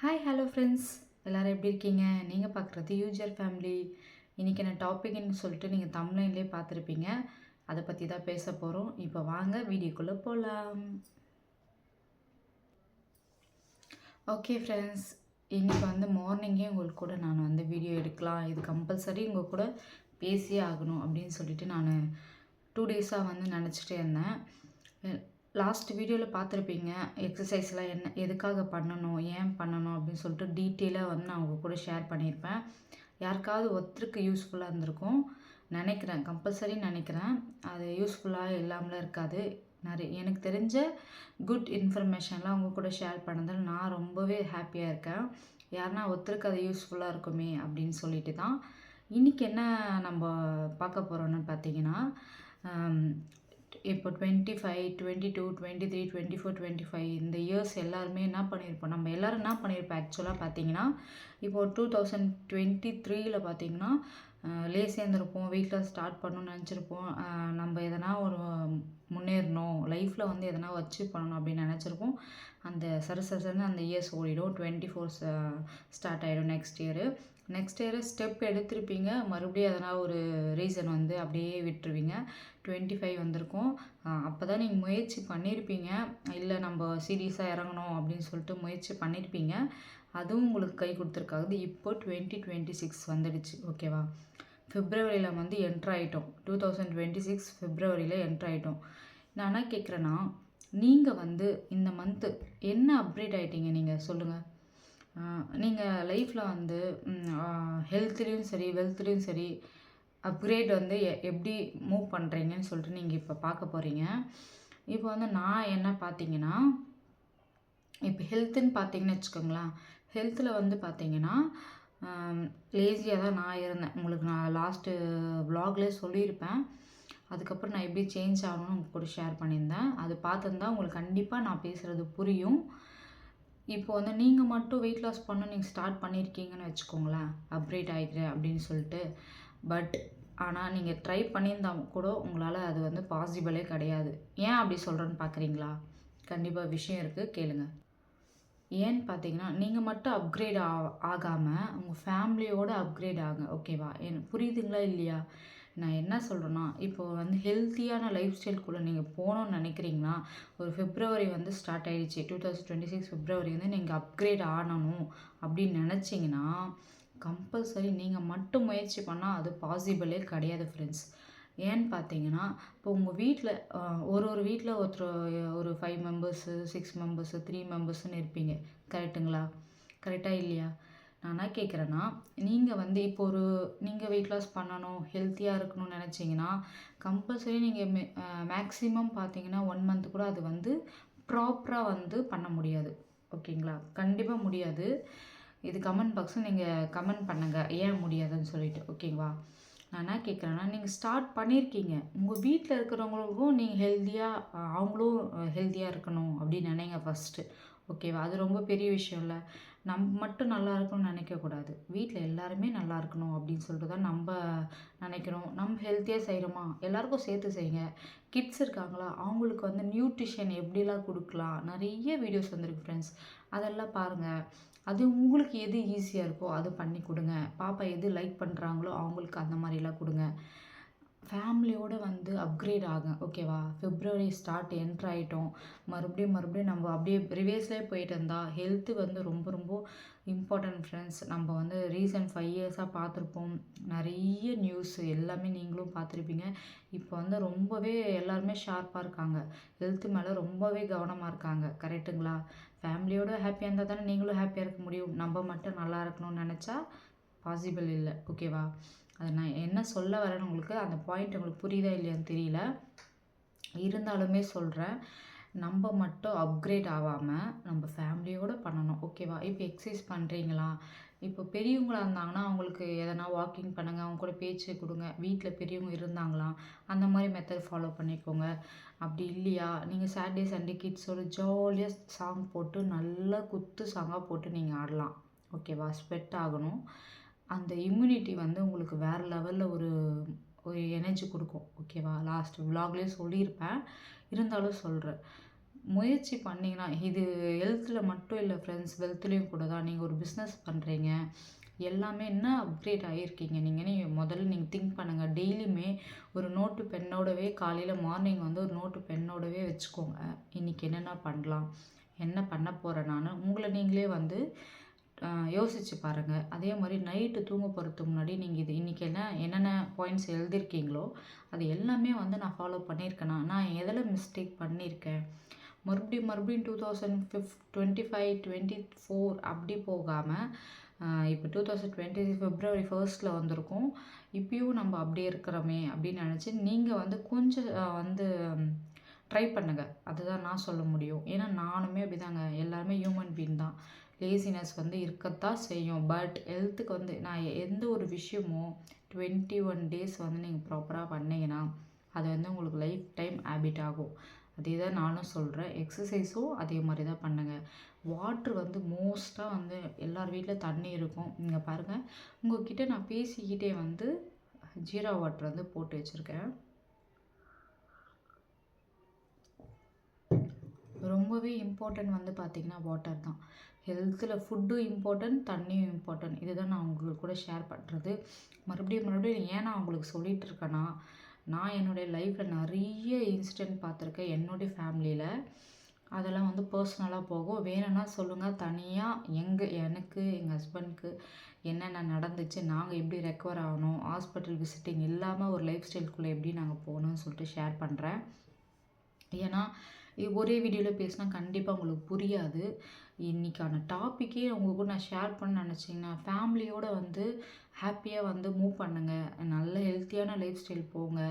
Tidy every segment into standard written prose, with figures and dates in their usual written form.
Hi hello friends, எல்லோரும் எப்படி இருக்கீங்க? நீங்கள் பார்க்குறது யூஜர் ஃபேமிலி. இன்றைக்கி என்ன டாப்பிக்னு சொல்லிட்டு நீங்கள் தம்ப்லைன்லேயே பார்த்துருப்பீங்க. அதை பற்றி தான் பேச போகிறோம். இப்போ வாங்க வீடியோக்குள்ளே போகலாம். ஓகே ஃப்ரெண்ட்ஸ், இன்றைக்கி மார்னிங்கே உங்களுக்கு கூட நான் வீடியோ எடுக்கலாம், இது கம்பல்சரி உங்கள் கூட பேசியே ஆகணும் அப்படின்னு சொல்லிட்டு நான் 2 டேஸாக நினச்சிட்டே இருந்தேன். லாஸ்ட் வீடியோவில் பார்த்துருப்பீங்க, எக்ஸசைஸ்லாம் என்ன எதுக்காக பண்ணணும், ஏன் பண்ணணும் அப்படின்னு சொல்லிட்டு டீட்டெயிலாக நான் உங்கள் கூட ஷேர் பண்ணியிருப்பேன். யாருக்காவது ஒருத்தருக்கு யூஸ்ஃபுல்லாக இருந்திருக்கும் நினைக்கிறேன், கம்பல்சரி நினைக்கிறேன். அது யூஸ்ஃபுல்லாக இல்லாமலாம் இருக்காது. எனக்கு தெரிஞ்ச குட் இன்ஃபர்மேஷன்லாம் உங்கள் கூட ஷேர் பண்ணதில் நான் ரொம்பவே ஹாப்பியாக இருக்கேன். யாருன்னா ஒருத்தருக்கு அது யூஸ்ஃபுல்லாக இருக்குமே அப்படின்னு சொல்லிட்டு தான் இன்றைக்கி என்ன நம்ம பார்க்க போகிறோன்னு பார்த்தீங்கன்னா, இப்போ 25, 22, 23, 24, 25 இந்த இயர்ஸ் எல்லாருமே என்ன பண்ணியிருப்போம், நம்ம எல்லோரும் என்ன பண்ணியிருப்போம் ஆக்சுவலாக பார்த்தீங்கன்னா, இப்போது 2023ல் பார்த்தீங்கன்னா சேர்ந்துருப்போம், வீட்டில் ஸ்டார்ட் பண்ணணும்னு நினச்சிருப்போம். நம்ம எதனா ஒரு முன்னேறணும் லைஃப்பில் எதனா அச்சீவ் பண்ணணும் அப்படின்னு நினச்சிருப்போம். அந்த சரசரன்னு அந்த இயர்ஸ் ஓடிடும். 24 ஸ்டார்ட் ஆகிடும் நெக்ஸ்ட் இயர் ஸ்டெப் எடுத்திருப்பீங்க, மறுபடியும் எதனா ஒரு ரீசன் அப்படியே விட்டுருவீங்க. 25 வந்திருக்கும். அப்போ தான் நீங்கள் முயற்சி பண்ணியிருப்பீங்க, இல்லை நம்ம சீரியஸாக இறங்கணும் அப்படின்னு சொல்லிட்டு முயற்சி பண்ணியிருப்பீங்க. அதுவும் உங்களுக்கு கை கொடுத்துருக்காது. இப்போ 2026 வந்துடுச்சு, ஓகேவா? பிப்ரவரியில் என்ட்ரு ஆகிட்டோம். 2026 பிப்ரவரியில் என்ட்ரு ஆகிட்டோம். நான் என்ன கேட்குறேன்னா, நீங்கள் இந்த மந்த்து என்ன அப்கிரேட் ஆகிட்டீங்க நீங்கள் சொல்லுங்கள். நீங்கள் லைஃப்பில் ஹெல்த்லேயும் சரி வெல்த்லேயும் சரி அப்கிரேட் எப்படி மூவ் பண்ணுறீங்கன்னு சொல்லிட்டு நீங்கள் இப்போ பார்க்க போகிறீங்க. இப்போ நான் என்ன பார்த்தீங்கன்னா, இப்போ ஹெல்த்துன்னு பார்த்தீங்கன்னு வச்சுக்கோங்களேன். ஹெல்த்தில் பார்த்தீங்கன்னா லேசியாக தான் நான் இருந்தேன். உங்களுக்கு நான் லாஸ்ட்டு வ்ளாக்லேயே சொல்லியிருப்பேன். அதுக்கப்புறம் நான் எப்படி சேஞ்ச் ஆகணும்னு உங்கள் கூட ஷேர் பண்ணியிருந்தேன். அது பார்த்துருந்தா உங்களுக்கு கண்டிப்பாக நான் பேசுகிறது புரியும். இப்போ நீங்கள் மட்டும் வெயிட் லாஸ் பண்ண நீங்கள் ஸ்டார்ட் பண்ணியிருக்கீங்கன்னு வச்சுக்கோங்களேன், அப்கிரேட் ஆகிக்கிறேன் அப்படின்னு சொல்லிட்டு. பட் ஆனால் நீங்கள் ட்ரை பண்ணியிருந்தால் கூட உங்களால் அது பாசிபிளே கிடையாது. ஏன் அப்படி சொல்கிறேன்னு பார்க்குறீங்களா? கண்டிப்பாக விஷயம் இருக்குது, கேளுங்கள். ஏன்னு பார்த்தீங்கன்னா, நீங்கள் மட்டும் அப்கிரேட் ஆகாமல் உங்கள் ஃபேமிலியோடு அப்கிரேட் ஆகுங்க, ஓகேவா? எனக்கு புரியுதுங்களா இல்லையா? நான் என்ன சொல்கிறேன்னா, இப்போது ஹெல்த்தியான லைஃப் ஸ்டைல்குள்ளே நீங்கள் போகணுன்னு நினைக்கிறீங்கன்னா, ஒரு பிப்ரவரி ஸ்டார்ட் ஆகிடுச்சு. 2026 பிப்ரவரி நீங்கள் அப்கிரேட் ஆகணும் அப்படின்னு நினச்சிங்கன்னா, கம்பல்சரி நீங்கள் மட்டும் முயற்சி பண்ணால் அது பாசிபிளே கிடையாது ஃப்ரெண்ட்ஸ். ஏன்னு பார்த்தீங்கன்னா, இப்போ உங்கள் வீட்டில் ஒரு வீட்டில் ஒரு 5 மெம்பர்ஸு, 6 மெம்பர்ஸு, 3 மெம்பர்ஸுன்னு இருப்பீங்க. கரெக்டுங்களா? கரெக்டாக இல்லையா? நான் என்ன கேட்குறேன்னா, நீங்கள் இப்போ நீங்கள் வெயிட் லாஸ் பண்ணணும், ஹெல்த்தியாக இருக்கணும்னு நினச்சிங்கன்னா, கம்பல்சரி நீங்கள் மேக்ஸிமம் பார்த்தீங்கன்னா 1 மந்த் கூட அது ப்ராப்பராக பண்ண முடியாது. ஓகேங்களா? கண்டிப்பாக முடியாது. இது கமெண்ட் பாக்ஸில் நீங்கள் கமெண்ட் பண்ணுங்கள், ஏன் முடியாதுன்னு சொல்லிட்டு, ஓகேவா? நான் என்ன கேட்குறேன்னா, நீங்கள் ஸ்டார்ட் பண்ணியிருக்கீங்க, உங்கள் வீட்டில் இருக்கிறவங்களுக்கும் நீங்கள் ஹெல்த்தியாக அவங்களும் ஹெல்த்தியாக இருக்கணும் அப்படின்னு நினைங்க ஃபஸ்ட்டு, ஓகேவா? அது ரொம்ப பெரிய விஷயம் இல்லை. நம்ம மட்டும் நல்லா இருக்கணும்னு நினைக்கக்கூடாது, வீட்டில் எல்லாருமே நல்லா இருக்கணும் அப்படின்னு சொல்லிட்டு தான் நம்ம நினைக்கிறோம். நம்ம ஹெல்த்தியாக செய்கிறோமா, எல்லாருக்கும் சேர்த்து செய்யுங்க. கிட்ஸ் இருக்காங்களா, அவங்களுக்கு நியூட்ரிஷன் எப்படிலாம் கொடுக்கலாம், நிறைய வீடியோஸ் வந்திருக்கு ஃப்ரெண்ட்ஸ், அதெல்லாம் பாருங்கள். அது உங்களுக்கு எது ஈஸியாக இருக்கோ அது பண்ணி கொடுங்க. பாப்பா எது லைக் பண்ணுறாங்களோ அவங்களுக்கு அந்த மாதிரிலாம் கொடுங்க. ஃபேமிலியோடு அப்கிரேட் ஆகும், ஓகேவா? பிப்ரவரி ஸ்டார்ட் என்ட்ரு ஆகிட்டோம். மறுபடியும் நம்ம அப்படியே ரிவேர்ஸ்லேயே போயிட்டு இருந்தால் ஹெல்த்து ரொம்ப ரொம்ப இம்பார்ட்டன்ட் ஃப்ரெண்ட்ஸ். நம்ம ரீசன்ட் 5 இயர்ஸாக பார்த்துருப்போம், நிறைய நியூஸ் எல்லாமே நீங்களும் பார்த்துருப்பீங்க. இப்போ ரொம்பவே எல்லாருமே ஷார்ப்பாக இருக்காங்க, ஹெல்த்து மேலே ரொம்பவே கவனமாக இருக்காங்க. கரெக்டுங்களா? ஃபேமிலியோடு ஹாப்பியாக இருந்தால் தானே நீங்களும் ஹாப்பியாக இருக்க முடியும். நம்ம மட்டும் நல்லா இருக்கணும்னு நினச்சா பாசிபிள் இல்லை, ஓகேவா? அது நான் என்ன சொல்ல வரேன்னு உங்களுக்கு அந்த பாயிண்ட் உங்களுக்கு புரியுதா இல்லையான்னு தெரியல, இருந்தாலுமே சொல்கிறேன். நம்ம மட்டும் அப்கிரேட் ஆகாமல் நம்ம ஃபேமிலியோடு பண்ணணும், ஓகேவா? இப்போ எக்ஸசைஸ் பண்ணுறீங்களா, இப்போ பெரியவங்களாக இருந்தாங்கன்னா அவங்களுக்கு எதனா வாக்கிங் பண்ணுங்கள், அவங்க கூட பேச்சு கொடுங்க. வீட்டில் பெரியவங்க இருந்தாங்களாம் அந்த மாதிரி மெத்தட் ஃபாலோ பண்ணிக்கோங்க. அப்படி இல்லையா, நீங்கள் சாட்டர்டே சண்டே கிட்ஸோட ஜாலியாக சாங் போட்டு நல்லா குத்து சாங்காக போட்டு நீங்கள் ஆடலாம், ஓகேவா? ஸ்வெட் ஆகணும். அந்த இம்யூனிட்டி உங்களுக்கு வேறு லெவலில் ஒரு ஒரு எனர்ஜி கொடுக்கும், ஓகேவா? லாஸ்ட் விலாக்லேயே சொல்லியிருப்பேன், இருந்தாலும் சொல்கிறேன். முயற்சி பண்ணிங்கன்னா இது ஹெல்த்தில் மட்டும் இல்லை ஃப்ரெண்ட்ஸ், வெல்த்லேயும் கூட தான். நீங்கள் ஒரு பிஸ்னஸ் பண்ணுறீங்க, எல்லாமே என்ன அப்கிரேட் ஆகியிருக்கீங்க நீங்கள் முதல்ல நீங்கள் திங்க் பண்ணுங்கள். டெய்லியுமே ஒரு நோட்டு பெண்ணோடவே காலையில் மார்னிங் வந்து ஒரு நோட்டு பெண்ணோடவே வச்சுக்கோங்க. இன்றைக்கி என்னென்ன பண்ணலாம், என்ன பண்ண போகிறேன் நான், உங்களை நீங்களே வந்து யோசிச்சு பாருங்கள். அதே மாதிரி நைட்டு தூங்க போகிறதுக்கு முன்னாடி நீங்கள் இது இன்றைக்கி என்னென்ன பாயிண்ட்ஸ் எழுதியிருக்கீங்களோ அது எல்லாமே வந்து நான் ஃபாலோ பண்ணியிருக்கேனா, நான் எதில் மிஸ்டேக் பண்ணியிருக்கேன், மறுபடியும் 2025 24 அப்படி போகாமல் இப்போ 2020 February 1 வந்திருக்கோம். இப்பயும் நம்ம அப்படியே இருக்கிறோமே அப்படின்னு நினச்சி நீங்கள் வந்து கொஞ்சம் வந்து ட்ரை பண்ணுங்கள். அதுதான் நான் சொல்ல முடியும். ஏன்னா நானுமே அப்படிதாங்க, எல்லாருமே ஹியூமன் பீயிங் தான். லேசினஸ் வந்து இருக்கத்தான் செய்யும். பட் ஹெல்த்துக்கு வந்து நான் எந்த ஒரு விஷயமும் 21 டேஸ் வந்து நீங்கள் ப்ராப்பராக பண்ணிங்கன்னா அது வந்து உங்களுக்கு லைஃப் டைம் ஹேபிட் ஆகும். அதே தான் நானும் சொல்கிறேன். எக்ஸசைஸும் அதே மாதிரி தான் பண்ணுங்கள். வாட்ரு வந்து மோஸ்ட்டாக வந்து எல்லார் வீட்டில் தண்ணி இருக்கும். நீங்கள் பாருங்கள், உங்கள்கிட்ட நான் பேசிக்கிட்டே வந்து ஜீரா வாட்டர் வந்து போட்டு வச்சுருக்கேன். ரொம்பவே இம்பார்ட்டன்ட் வந்து பார்த்திங்கன்னா வாட்டர் தான். ஹெல்த்தில் ஃபுட்டும் இம்பார்ட்டன்ட், தண்ணியும் இம்பார்ட்டன்ட். இதுதான் நான் உங்களுக்கு கூட ஷேர் பண்ணுறது. மறுபடியும் ஏன் நான் உங்களுக்கு சொல்லிகிட்டு இருக்கேன்னா, நான் என்னுடைய லைஃப்பில் நிறைய இன்சிடெண்ட் பார்த்துருக்கேன் என்னுடைய ஃபேமிலியில். அதெல்லாம் வந்து பர்சனலாக போகும். வேணும்னா சொல்லுங்கள். தனியாக எனக்கு எங்கள் ஹஸ்பண்ட்க்கு என்னென்ன நடந்துச்சு, நாங்கள் எப்படி ரெக்கவர் ஆகணும், ஹாஸ்பிட்டல் விசிட்டிங் இல்லாமல் ஒரு லைஃப் ஸ்டைல்குள்ளே எப்படி நாங்கள் போகணும்னு சொல்லிட்டு ஷேர் பண்ணுறேன். ஏன்னா ஒரே வீடியோவில் பேசினா கண்டிப்பாக உங்களுக்கு புரியாது. இன்றைக்கான டாப்பிக்கே உங்கள் கூட நான் ஷேர் பண்ண நினச்சிங்கன்னா, ஃபேமிலியோடு வந்து ஹாப்பியாக வந்து மூவ் பண்ணுங்கள். நல்ல ஹெல்த்தியான லைஃப் ஸ்டைல் போங்க.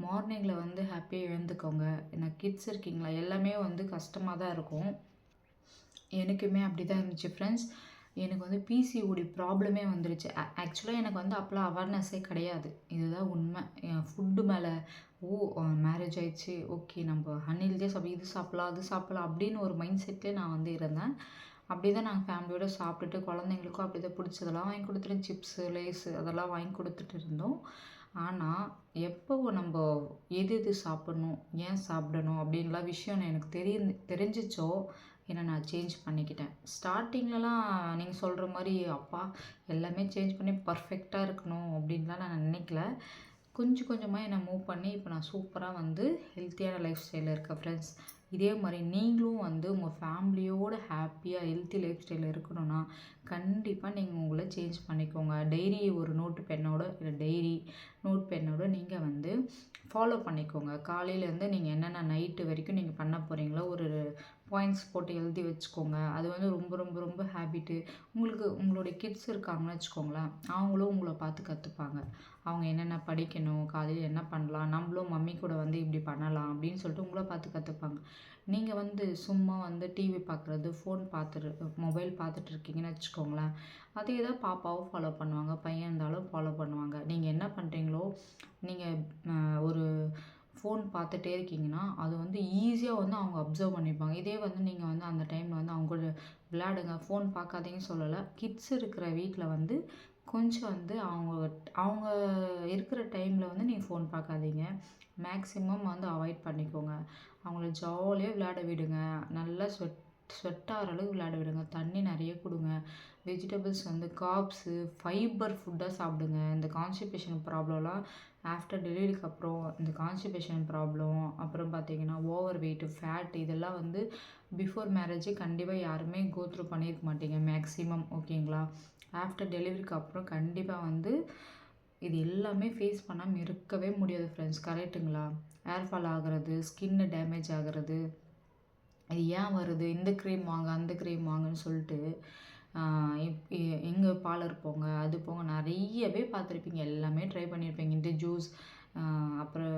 மார்னிங்கில் வந்து ஹாப்பியாக எழுந்துக்கோங்க. ஏன்னா கிட்ஸ் இருக்கீங்களா, எல்லாமே வந்து கஷ்டமாக தான் இருக்கும். எனக்குமே அப்படி தான் இருந்துச்சு ஃப்ரெண்ட்ஸ். எனக்கு வந்து பிசிஓடி ப்ராப்ளமே வந்துருச்சு. ஆக்சுவலாக எனக்கு வந்து அப்போலாம் அவேர்னஸே கிடையாது. இதுதான் உண்மை. ஃபுட்டு மேலே மேரேஜ் ஆயிடுச்சு, ஓகே நம்ம அன்ஹெல்தியாக இது சாப்பிட்லாம் அது சாப்பிட்லாம் அப்படின்னு ஒரு மைண்ட் செட்லேயே நான் வந்து இருந்தேன். அப்படி தான் நாங்கள் ஃபேமிலியோடு சாப்பிட்டுட்டு குழந்தைங்களுக்கும் அப்படி தான் பிடிச்சதெல்லாம் வாங்கி கொடுத்துட்டு, சிப்ஸு லேஸு அதெல்லாம் வாங்கி கொடுத்துட்டு இருந்தோம். ஆனால் எப்போ நம்ம எது சாப்பிட்ணும், ஏன் சாப்பிடணும் அப்படின்லாம் விஷயம் எனக்கு தெரிஞ்சிச்சோ என்னை நான் சேஞ்ச் பண்ணிக்கிட்டேன். ஸ்டார்டிங்லலாம் நீங்கள் சொல்கிற மாதிரி அப்பா எல்லாமே சேஞ்ச் பண்ணி பர்ஃபெக்டாக இருக்கணும் அப்படின்லாம் நான் நினைக்கல. கொஞ்சம் கொஞ்சமாக என்னை மூவ் பண்ணி இப்போ நான் சூப்பராக வந்து ஹெல்த்தியான லைஃப் ஸ்டைலில் இருக்கேன் ஃப்ரெண்ட்ஸ். இதே மாதிரி நீங்களும் வந்து உங்கள் ஃபேமிலியோடு ஹாப்பியாக ஹெல்த்தி லைஃப் ஸ்டைலில் இருக்கணும்னா கண்டிப்பாக நீங்கள் உங்களை சேஞ்ச் பண்ணிக்கோங்க. டைரி ஒரு நோட்டு பென்னோட நீங்கள் வந்து ஃபாலோ பண்ணிக்கோங்க. காலையிலேருந்து நீங்கள் என்னென்ன நைட்டு வரைக்கும் நீங்கள் பண்ண போகிறீங்களோ ஒரு பாயிண்ட்ஸ் போட்டு எழுதி வச்சுக்கோங்க. அது வந்து ரொம்ப ரொம்ப ரொம்ப ஹேபிட்டு. உங்களுடைய கிட்ஸ் இருக்காங்கன்னு வச்சுக்கோங்களேன், அவங்களும் உங்களை பார்த்து கற்றுப்பாங்க. அவங்க என்னென்ன படிக்கணும், காலையில் என்ன பண்ணலாம், நம்மளும் மம்மி கூட வந்து இப்படி பண்ணலாம் அப்படின்னு சொல்லிட்டு உங்களை பார்த்து கற்றுப்பாங்க. நீங்கள் வந்து சும்மா வந்து டிவி பார்க்குறது, மொபைல் பார்த்துட்டு இருக்கீங்கன்னு வச்சுக்கோங்களேன், அதே தான் பாப்பாவும் ஃபாலோ பண்ணுவாங்க, பையன் இருந்தாலும் ஃபாலோ பண்ணுவாங்க. நீங்கள் என்ன பண்ணுறீங்களோ, நீங்கள் ஒரு ஃபோன் பார்த்துட்டே இருக்கீங்கன்னா அது வந்து ஈஸியாக வந்து அவங்க அப்சர்வ் பண்ணிப்பாங்க. இதே வந்து நீங்கள் வந்து அந்த டைமில் வந்து அவங்க கூட விளையாடுங்க, ஃபோன் பார்க்காதீங்கன்னு சொல்லலை. கிட்ஸ் இருக்கிற வீட்டில் வந்து கொஞ்சம் வந்து அவங்க இருக்கிற டைமில் வந்து நீங்கள் ஃபோன் பார்க்காதீங்க. மேக்ஸிமம் வந்து அவாய்ட் பண்ணிக்கோங்க. அவங்கள ஜாலியாக விளையாட விடுங்க. நல்லா ஸ்வெட் ஆகிற அளவுக்கு விளையாட விடுங்க. தண்ணி நிறைய கொடுங்க. வெஜிடபிள்ஸ் வந்து கார்ப்ஸு, ஃபைபர் ஃபுட்டாக சாப்பிடுங்க. இந்த கான்ஸ்டிபேஷன் ப்ராப்ளம்லாம் ஆஃப்டர் டெலிவரிக்கு அப்புறம் இந்த கான்ஸ்டிபேஷன் ப்ராப்ளம், அப்புறம் பார்த்திங்கன்னா ஓவர் வெயிட்டு, ஃபேட் இதெல்லாம் வந்து பிஃபோர் மேரேஜே கண்டிப்பாக யாருமே கோத்ரூ பண்ணியிருக்க மாட்டீங்க மேக்ஸிமம், ஓகேங்களா? ஆஃப்டர் டெலிவரிக்கு அப்புறம் கண்டிப்பாக வந்து இது எல்லாமே ஃபேஸ் பண்ணாமல் இருக்கவே முடியாது ஃப்ரெண்ட்ஸ், கரெக்டுங்களா? ஹேர் ஃபால் ஆகிறது, ஸ்கின்னு டேமேஜ் ஆகிறது, இது ஏன் வருது, இந்த க்ரீம் வாங்க அந்த க்ரீம் வாங்கன்னு சொல்லிட்டு எங்கே பார்லர் போங்க அது போங்க நிறையவே பார்த்துருப்பீங்க. எல்லாமே ட்ரை பண்ணியிருப்பீங்க. இந்த ஜூஸ், அப்புறம்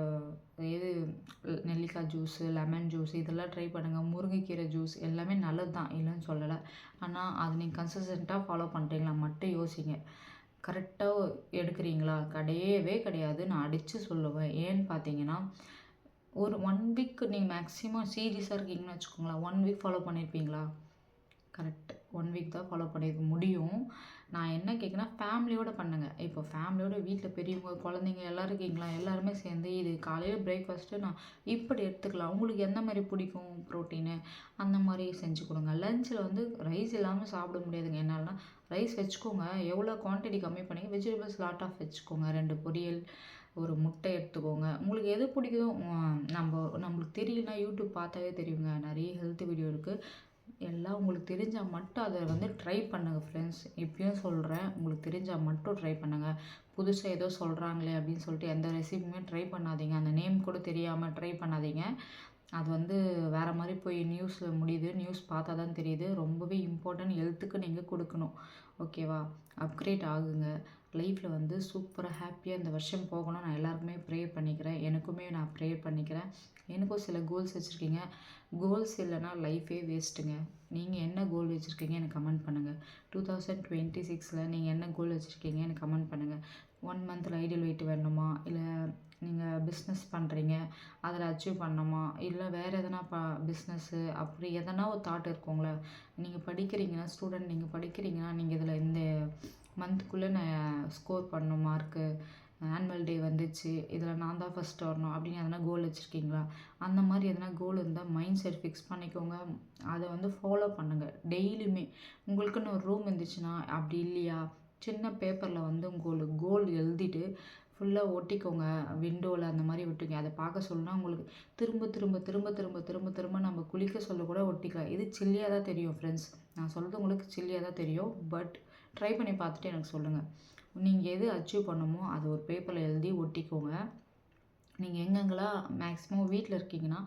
நெல்லிக்காய் ஜூஸு, லெமன் ஜூஸ் இதெல்லாம் ட்ரை பண்ணுங்கள். முருங்கைக்கீரை ஜூஸ் எல்லாமே நல்லது தான், இல்லைன்னு சொல்லலை. ஆனால் அது நீங்கள் கன்சிஸ்டண்ட்டாக ஃபாலோ பண்ணுறீங்களா மட்டும் யோசிங்க. கரெக்டாக எடுக்கிறீங்களா? கிடையவே கிடையாது, நான் அடித்து சொல்லுவேன். ஏன்னு பார்த்தீங்கன்னா ஒரு 1 வீக் நீங்கள் மேக்ஸிமம் சீரியஸாக இருக்கீங்கன்னு வச்சுக்கோங்களேன், 1 வீக் ஃபாலோ பண்ணியிருப்பீங்களா? கரெக்ட். 1 வீக் தான் ஃபாலோ பண்ணியிருக்க முடியும். நான் என்ன கேட்குறேன்னா, ஃபேமிலியோட பண்ணுங்க. இப்போ ஃபேமிலியோட வீட்ல பெரியவங்க, குழந்தைங்க எல்லாரும் இருக்கீங்களா? எல்லாருமே சேர்ந்து இது காலையில பிரேக்ஃபாஸ்ட்டு நான் இப்படி எடுத்துக்கலாம். உங்களுக்கு எந்த மாரி பிடிக்கும் புரோட்டீனு, அந்த மாரி செஞ்சு கொடுங்க. லஞ்சில வந்து ரைஸ் இல்லாம சாப்பிட முடியாதுங்க என்னாலலாம். ரைஸ் வச்சுக்கோங்க. எவ்வளோ குவான்டிட்டி கம்மி பண்ணி வெஜிடபிள்ஸ் லாட் ஆஃப் வச்சுக்கோங்க. 2 பொரியல், ஒரு முட்டை எடுத்துக்கோங்க. உங்களுக்கு எது பிடிக்குதோ நம்மளுக்கு தெரியலனா யூடியூப் பார்த்தாவே தெரியுங்க. நெறைய ஹெல்த் வீடியோ இருக்கு. எல்லாம் உங்களுக்கு தெரிஞ்சா மட்டும் அத வந்து ட்ரை பண்ணுங்க ஃப்ரெண்ட்ஸ். இப்பயும் சொல்றேன். உங்களுக்கு தெரிஞ்சா மட்டும் ட்ரை பண்ணுங்க. புதுசா ஏதோ சொல்றாங்களே அப்படின்னு சொல்லிட்டு எந்த ரெசிபியுமே ட்ரை பண்ணாதீங்க. அந்த நேம் கூட தெரியாம ட்ரை பண்ணாதீங்க. அது வந்து வேற மாரி போய் நியூஸ்ல முடியுது. நியூஸ் பார்த்தா தான் தெரியுது. ரொம்பவே இம்பார்ட்டன்ட் ஹெல்த்துக்கு நீங்க குடுக்கணும். ஓகேவா? அப்கிரேட் ஆகுங்க. லைஃப்ல வந்து சூப்பரா ஹேப்பியா இந்த வருஷம் போகணும்னு நான் எல்லாருக்குமே ப்ரே பண்ணிக்கிறேன். எனக்குமே நான் ப்ரே பண்ணிக்கிறேன். எனக்கும் சில கோல்ஸ் வச்சிருக்கீங்க. கோல்ஸ் இல்லன்னா லைஃபே வேஸ்ட்டுங்க. நீங்க என்ன கோல் வச்சிருக்கீங்க எனக்கு கமெண்ட் பண்ணுங்க. 2026ல நீங்க என்ன கோல் வச்சிருக்கீங்க எனக்கு கமெண்ட் பண்ணுங்க. 1 மந்த்ல ஐடியல் வெயிட் வேணுமா? இல்ல நீங்க பிஸ்னஸ் பண்றீங்க. அதில அச்சீவ் பண்ணணுமா? இல்ல வேற எதனா பிஸ்னஸ்ஸு அப்படி எதனா ஒரு தாட் இருக்கும்ல. நீங்க படிக்கிறீங்கன்னா நீங்க படிக்கிறீங்கன்னா, நீங்க இதில இந்த மந்த்துக்குள்ள நான் ஸ்கோர் பண்ணணும் மார்க்கு. ஆனுவல் டே வந்துச்சு. இதில நான் தான் ஃபர்ஸ்ட் வரணும் அப்படின்னு எதனா கோல் வச்சிருக்கீங்களா? அந்த மாரி எதனா கோல் இருந்தா மைண்ட் செட் ஃபிக்ஸ் பண்ணிக்கோங்க. அத வந்து ஃபாலோ பண்ணுங்க. டெய்லியுமே உங்களுக்குன்னு ஒரு ரூம் இருந்துச்சுன்னா, அப்படி இல்லையா, சின்ன பேப்பர்ல வந்து கோல் எழுதிட்டு ஃபுல்லா ஒட்டிக்கோங்க. விண்டோல அந்த மாரி ஒட்டிக்கங்க. அத பார்க்க சொல்லனா உங்களுக்கு திரும்ப திரும்ப திரும்ப திரும்ப திரும்ப திரும்ப நம்ம குளிக்க சொல்ல கூட ஒட்டிக்கலாம். இது சில்லியா தான் தெரியும் ஃப்ரெண்ட்ஸ். நான் சொல்றது உங்களுக்கு சில்லியா தான் தெரியும். பட் ட்ரை பண்ணி பார்த்துட்டு எனக்கு சொல்லுங்க. நீங்க எது அச்சீவ் பண்ணணுமோ அத ஒரு பேப்பர்ல எழுதி ஒட்டிக்கோங்க. நீங்க எங்கெங்கலாம் மேக்ஸிமம் வீட்ல இருக்கீங்கன்னா,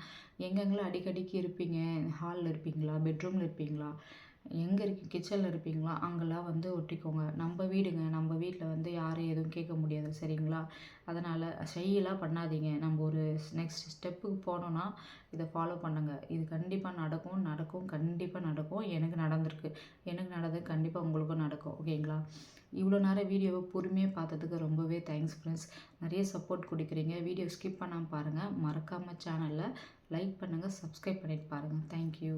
எங்கெங்கலாம் அடிக்கடிக்கு இருப்பீங்க? ஹால்ல இருப்பீங்களா? பெட்ரூம்ல இருப்பீங்களா? எங்க கிச்சன்ல இருப்பீங்களா? அங்கலாம் வந்து ஒட்டிக்கோங்க. நம்ப வீடுங்க. நம்ப வீட்ல வந்து யாரும் எதுவும் கேட்க முடியாது. சரிங்களா? அதனால ஷைலாம் பண்ணாதீங்க. நம்ப ஒரு நெக்ஸ்ட் ஸ்டெப்புக்கு போனோம்னா, இத ஃபாலோ பண்ணுங்க. இது கண்டிப்பா நடக்கும், நடக்கும், கண்டிப்பா நடக்கும். எனக்கு நடந்திருக்கு. எனக்கு நடந்தது கண்டிப்பா உங்களுக்கும் நடக்கும். ஓகேங்களா? இவ்வளோ நேரம் வீடியோவ பொறுமையா பார்த்ததுக்கு ரொம்பவே தேங்க்ஸ் ஃப்ரெண்ட்ஸ். நெறைய சப்போர்ட் குடுக்குறீங்க. வீடியோ ஸ்கிப் பண்ணாம பாருங்க. மறக்காம சேனல லைக் பண்ணுங்க, சப்ஸ்கிரைப் பண்ணிட்டு பாருங்க. Thank you.